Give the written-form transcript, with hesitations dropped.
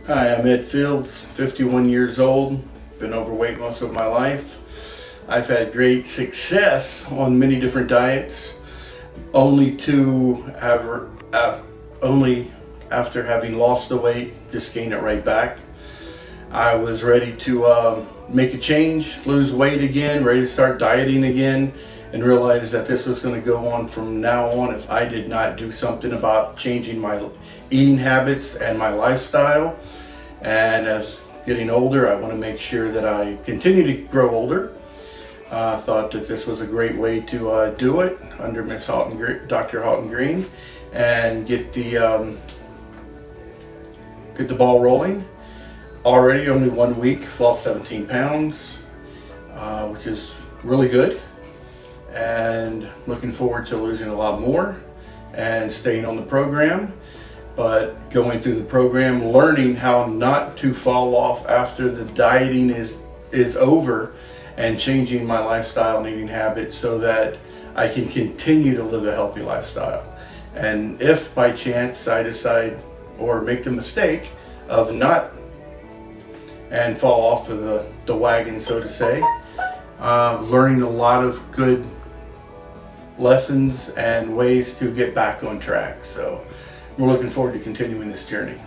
Hi, I'm Ed Fields, 51 years old, been overweight most of my life. I've had great success on many different diets, only after having lost the weight, just gain it right back. I was ready to make a change, lose weight again, ready to start dieting again, and realized that this was going to go on from now on if I did not do something about changing my eating habits and my lifestyle. And as getting older, I want to make sure that I continue to grow older. I thought that this was a great way to do it under Dr. Green, and get the ball rolling. Already only 1 week, lost 17 pounds, which is really good, and looking forward to losing a lot more and staying on the program. But going through the program, learning how not to fall off after the dieting is over, and changing my lifestyle and eating habits so that I can continue to live a healthy lifestyle. And if by chance I decide or make the mistake of not and fall off of the wagon, so to say, learning a lot of good lessons and ways to get back on track. So we're looking forward to continuing this journey.